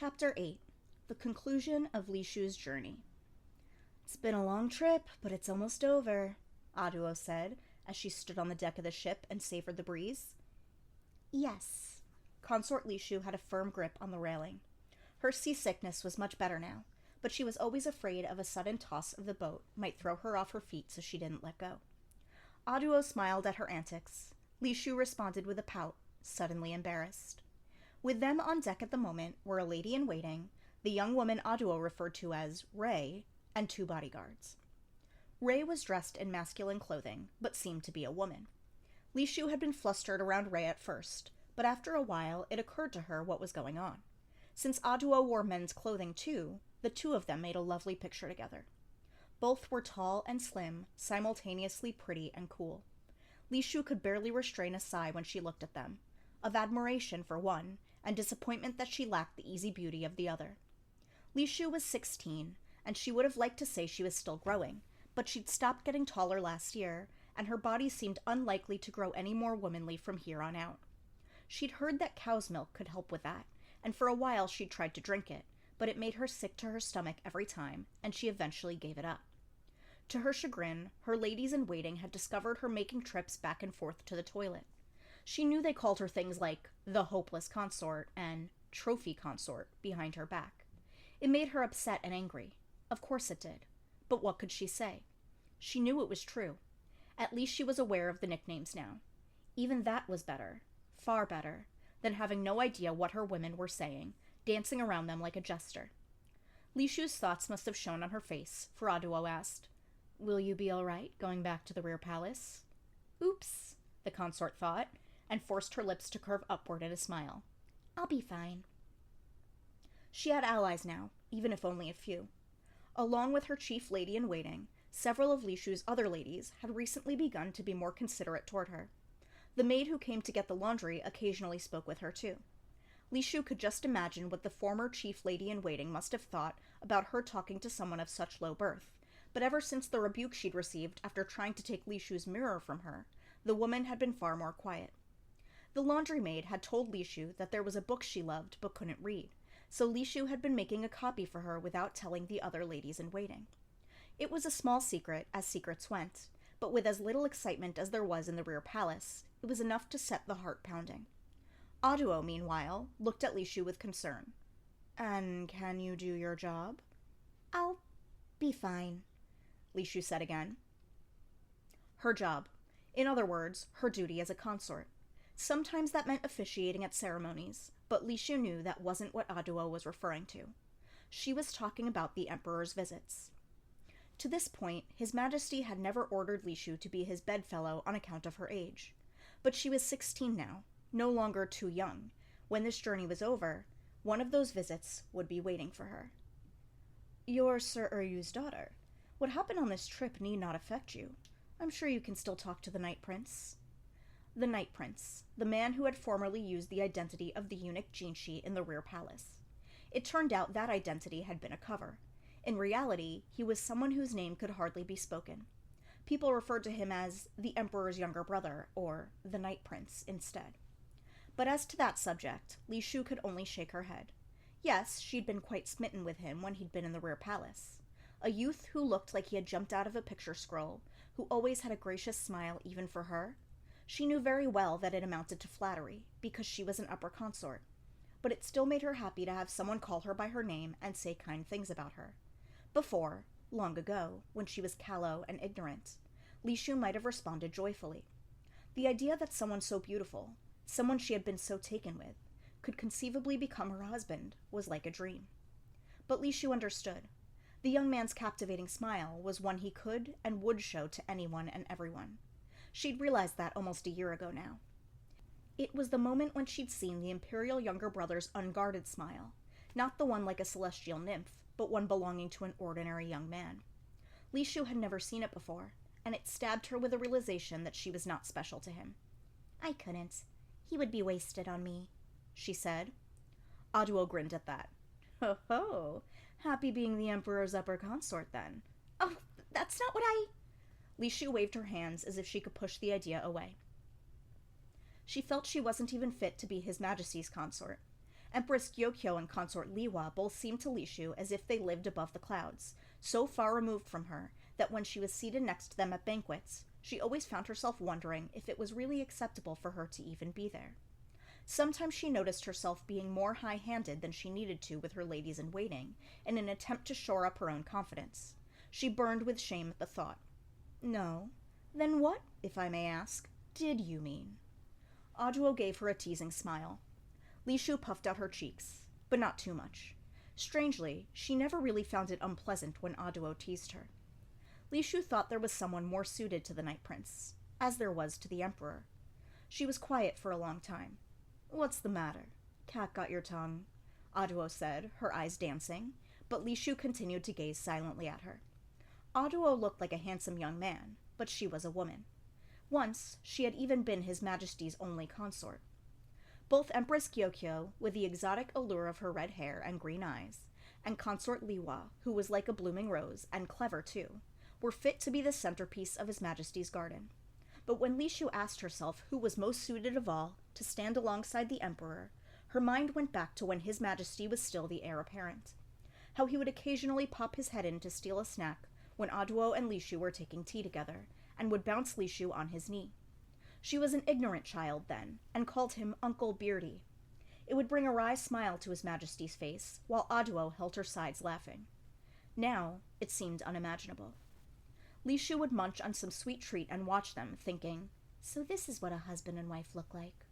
Chapter 8. The Conclusion of Li Shu's Journey. "It's been a long trip, but it's almost over," Aduo said, as she stood on the deck of the ship and savored the breeze. "Yes." Consort Li Shu had a firm grip on the railing. Her seasickness was much better now, but she was always afraid of a sudden toss of the boat might throw her off her feet, so she didn't let go. Aduo smiled at her antics. Li Shu responded with a pout, suddenly embarrassed. With them on deck at the moment were a lady-in-waiting, the young woman Aduo referred to as Ray, and 2 bodyguards. Ray was dressed in masculine clothing, but seemed to be a woman. Li Shu had been flustered around Ray at first, but after a while it occurred to her what was going on. Since Aduo wore men's clothing too, the 2 of them made a lovely picture together. Both were tall and slim, simultaneously pretty and cool. Li Shu could barely restrain a sigh when she looked at them, of admiration for one, and disappointment that she lacked the easy beauty of the other. Li Shu was 16, and she would have liked to say she was still growing, but she'd stopped getting taller last year, and her body seemed unlikely to grow any more womanly from here on out. She'd heard that cow's milk could help with that, and for a while she'd tried to drink it, but it made her sick to her stomach every time, and she eventually gave it up. To her chagrin, her ladies-in-waiting had discovered her making trips back and forth to the toilet. She knew they called her things like the hopeless consort and trophy consort behind her back. It made her upset and angry. Of course it did. But what could she say? She knew it was true. At least she was aware of the nicknames now. Even that was better, far better, than having no idea what her women were saying, dancing around them like a jester. Li Shu's thoughts must have shown on her face, for Aduo asked, "Will you be all right going back to the rear palace?" "Oops," the consort thought, and forced her lips to curve upward in a smile. "I'll be fine." She had allies now, even if only a few. Along with her chief lady-in-waiting, several of Li Shu's other ladies had recently begun to be more considerate toward her. The maid who came to get the laundry occasionally spoke with her too. Li Shu could just imagine what the former chief lady-in-waiting must have thought about her talking to someone of such low birth, but ever since the rebuke she'd received after trying to take Li Shu's mirror from her, the woman had been far more quiet. The laundry maid had told Li Shu that there was a book she loved but couldn't read, so Li Shu had been making a copy for her without telling the other ladies-in-waiting. It was a small secret, as secrets went, but with as little excitement as there was in the rear palace, it was enough to set the heart pounding. Aduo, meanwhile, looked at Li Shu with concern. "And can you do your job?" "I'll be fine," Li Shu said again. Her job. In other words, her duty as a consort. Sometimes that meant officiating at ceremonies, but Li Shu knew that wasn't what Aduo was referring to. She was talking about the Emperor's visits. To this point, His Majesty had never ordered Li Shu to be his bedfellow on account of her age. But she was 16 now, no longer too young. When this journey was over, one of those visits would be waiting for her. "You're Sir Uryu's daughter. What happened on this trip need not affect you. I'm sure you can still talk to the Night Prince." The Night Prince, the man who had formerly used the identity of the eunuch Jinshi in the rear palace. It turned out that identity had been a cover. In reality, he was someone whose name could hardly be spoken. People referred to him as the Emperor's younger brother, or the Night Prince, instead. But as to that subject, Li Shu could only shake her head. Yes, she'd been quite smitten with him when he'd been in the rear palace. A youth who looked like he had jumped out of a picture scroll, who always had a gracious smile even for her. She knew very well that it amounted to flattery, because she was an upper consort. But it still made her happy to have someone call her by her name and say kind things about her. Before, long ago, when she was callow and ignorant, Li Shu might have responded joyfully. The idea that someone so beautiful, someone she had been so taken with, could conceivably become her husband was like a dream. But Li Shu understood. The young man's captivating smile was one he could and would show to anyone and everyone. She'd realized that almost a year ago now. It was the moment when she'd seen the imperial younger brother's unguarded smile, not the one like a celestial nymph, but one belonging to an ordinary young man. Li Shu had never seen it before, and it stabbed her with a realization that she was not special to him. "I couldn't. He would be wasted on me," she said. Aduo grinned at that. "Ho ho! Happy being the Emperor's upper consort, then." "Oh, that's not what I—" Li Shu waved her hands as if she could push the idea away. She felt she wasn't even fit to be His Majesty's consort, Empress Gyokyo and consort Liwa both seemed to Lishu as if they lived above the clouds, so far removed from her that when she was seated next to them at banquets, she always found herself wondering if it was really acceptable for her to even be there. Sometimes she noticed herself being more high-handed than she needed to with her ladies-in-waiting in an attempt to shore up her own confidence. She burned with shame at the thought. No. Then what, if I may ask, did you mean? Aduo gave her a teasing smile. Lishu puffed out her cheeks, but not too much. Strangely, she never really found it unpleasant when Aduo teased her. Lishu thought there was someone more suited to the Night Prince, as there was to the Emperor. She was quiet for a long time. What's the matter? Cat got your tongue, Aduo said, her eyes dancing, but Lishu continued to gaze silently at her. Aduo looked like a handsome young man, but she was a woman. Once, she had even been His Majesty's only consort. Both Empress Gyokyo, with the exotic allure of her red hair and green eyes, and consort Liwa, who was like a blooming rose, and clever too, were fit to be the centerpiece of His Majesty's garden. But when Lishu asked herself who was most suited of all to stand alongside the Emperor, her mind went back to when His Majesty was still the heir apparent. How he would occasionally pop his head in to steal a snack when Aduo and Lishu were taking tea together, and would bounce Lishu on his knee. She was an ignorant child then, and called him Uncle Beardy. It would bring a wry smile to His Majesty's face, while Aduo held her sides laughing. Now, it seemed unimaginable. Lishu would munch on some sweet treat and watch them, thinking, so this is what a husband and wife look like.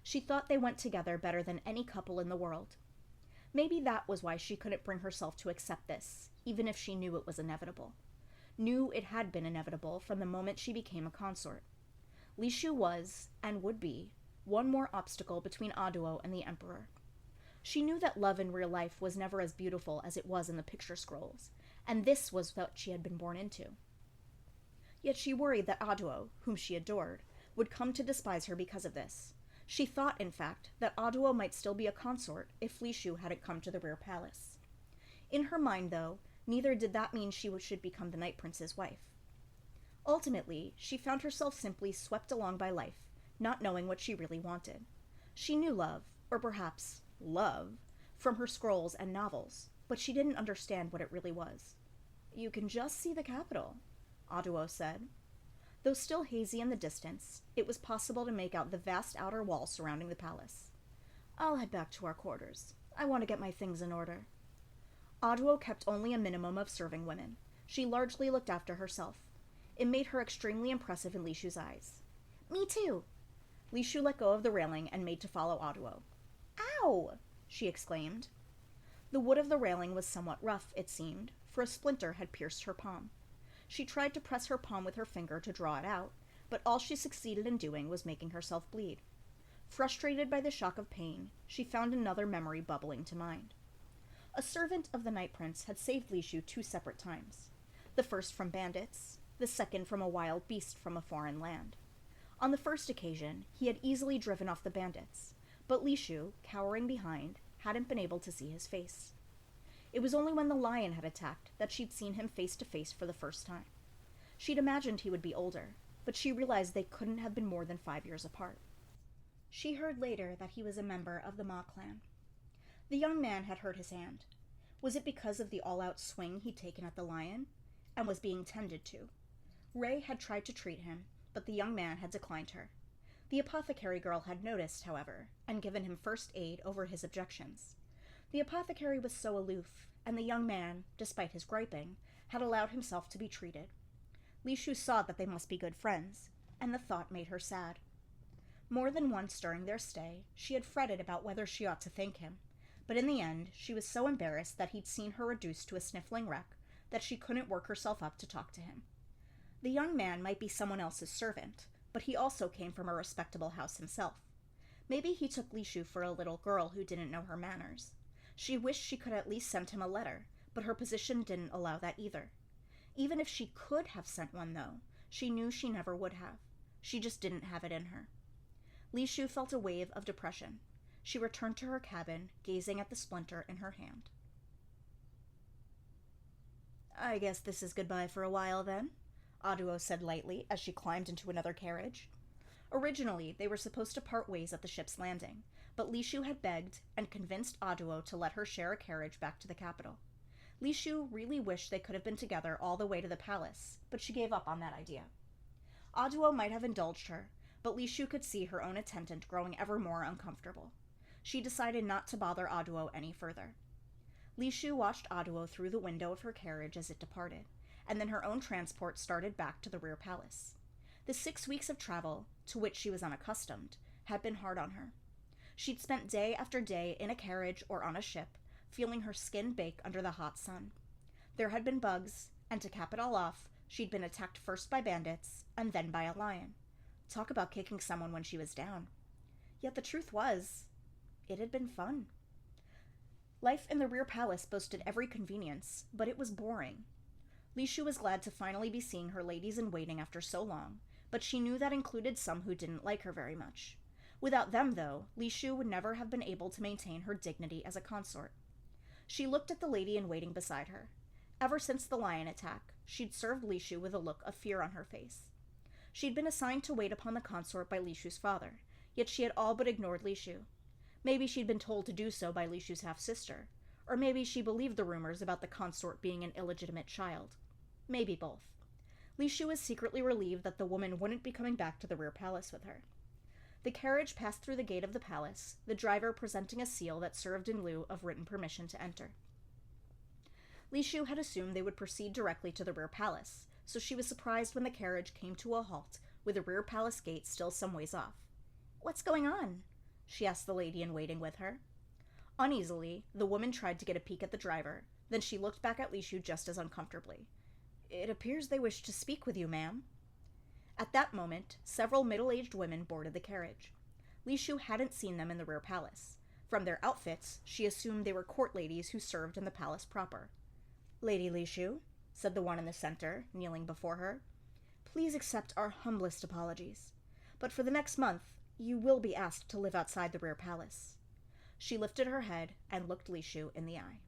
She thought they went together better than any couple in the world. Maybe that was why she couldn't bring herself to accept this, even if she knew it was inevitable. Knew it had been inevitable from the moment she became a consort. Lishu was, and would be, one more obstacle between Aduo and the Emperor. She knew that love in real life was never as beautiful as it was in the picture scrolls, and this was what she had been born into. Yet she worried that Aduo, whom she adored, would come to despise her because of this. She thought, in fact, that Aduo might still be a consort if Lishu hadn't come to the rear palace. In her mind, though, neither did that mean she should become the Night Prince's wife. Ultimately, she found herself simply swept along by life, not knowing what she really wanted. She knew love, or perhaps love, from her scrolls and novels, but she didn't understand what it really was. You can just see the capital, Aduo said. Though still hazy in the distance, it was possible to make out the vast outer wall surrounding the palace. I'll head back to our quarters. I want to get my things in order. Aduo kept only a minimum of serving women. She largely looked after herself. It made her extremely impressive in Lishu's eyes. Me too. Lishu let go of the railing and made to follow Aduo. Ow! She exclaimed. The wood of the railing was somewhat rough, it seemed, for a splinter had pierced her palm. She tried to press her palm with her finger to draw it out, but all she succeeded in doing was making herself bleed. Frustrated by the shock of pain, she found another memory bubbling to mind. A servant of the Night Prince had saved Lishu 2 separate times. The first from bandits, the second from a wild beast from a foreign land. On the first occasion, he had easily driven off the bandits, but Lishu, cowering behind, hadn't been able to see his face. It was only when the lion had attacked that she'd seen him face to face for the first time. She'd imagined he would be older, but she realized they couldn't have been more than 5 years apart. She heard later that he was a member of the Ma clan. The young man had hurt his hand. Was it because of the all-out swing he'd taken at the lion? And was being tended to. Ray had tried to treat him, but the young man had declined her. The apothecary girl had noticed, however, and given him first aid over his objections. The apothecary was so aloof, and the young man, despite his griping, had allowed himself to be treated. Lishu saw that they must be good friends, and the thought made her sad. More than once during their stay, she had fretted about whether she ought to thank him, but in the end, she was so embarrassed that he'd seen her reduced to a sniffling wreck that she couldn't work herself up to talk to him. The young man might be someone else's servant, but he also came from a respectable house himself. Maybe he took Lishu for a little girl who didn't know her manners. She wished she could at least send him a letter, but her position didn't allow that either. Even if she could have sent one, though, she knew she never would have. She just didn't have it in her. Lishu felt a wave of depression. She returned to her cabin, gazing at the splinter in her hand. I guess this is goodbye for a while, then, Aduo said lightly as she climbed into another carriage. Originally, they were supposed to part ways at the ship's landing, but Li Shu had begged and convinced Aduo to let her share a carriage back to the capital. Li Shu really wished they could have been together all the way to the palace, but she gave up on that idea. Aduo might have indulged her, but Li Shu could see her own attendant growing ever more uncomfortable. She decided not to bother Aduo any further. Li Shu watched Aduo through the window of her carriage as it departed, and then her own transport started back to the rear palace. The 6 weeks of travel, to which she was unaccustomed, had been hard on her. She'd spent day after day in a carriage or on a ship, feeling her skin bake under the hot sun. There had been bugs, and to cap it all off, she'd been attacked first by bandits, and then by a lion. Talk about kicking someone when she was down. Yet the truth was, it had been fun. Life in the rear palace boasted every convenience, but it was boring. Li Shu was glad to finally be seeing her ladies-in-waiting after so long, but she knew that included some who didn't like her very much. Without them, though, Li Shu would never have been able to maintain her dignity as a consort. She looked at the lady-in-waiting beside her. Ever since the lion attack, she'd served Li Shu with a look of fear on her face. She'd been assigned to wait upon the consort by Li Shu's father, yet she had all but ignored Li Shu. Maybe she'd been told to do so by Li Shu's half-sister, or maybe she believed the rumors about the consort being an illegitimate child. Maybe both. Li Shu was secretly relieved that the woman wouldn't be coming back to the rear palace with her. The carriage passed through the gate of the palace, the driver presenting a seal that served in lieu of written permission to enter. Li Shu had assumed they would proceed directly to the rear palace, so she was surprised when the carriage came to a halt, with the rear palace gate still some ways off. "What's going on?" she asked the lady-in-waiting with her. Uneasily, the woman tried to get a peek at the driver, then she looked back at Li Shu just as uncomfortably. "It appears they wish to speak with you, ma'am." At that moment, several middle-aged women boarded the carriage. Li Shu hadn't seen them in the rear palace. From their outfits, she assumed they were court ladies who served in the palace proper. "Lady Li Shu," said the one in the center, kneeling before her, "please accept our humblest apologies. But for the next month, you will be asked to live outside the rear palace." She lifted her head and looked Li Shu in the eye.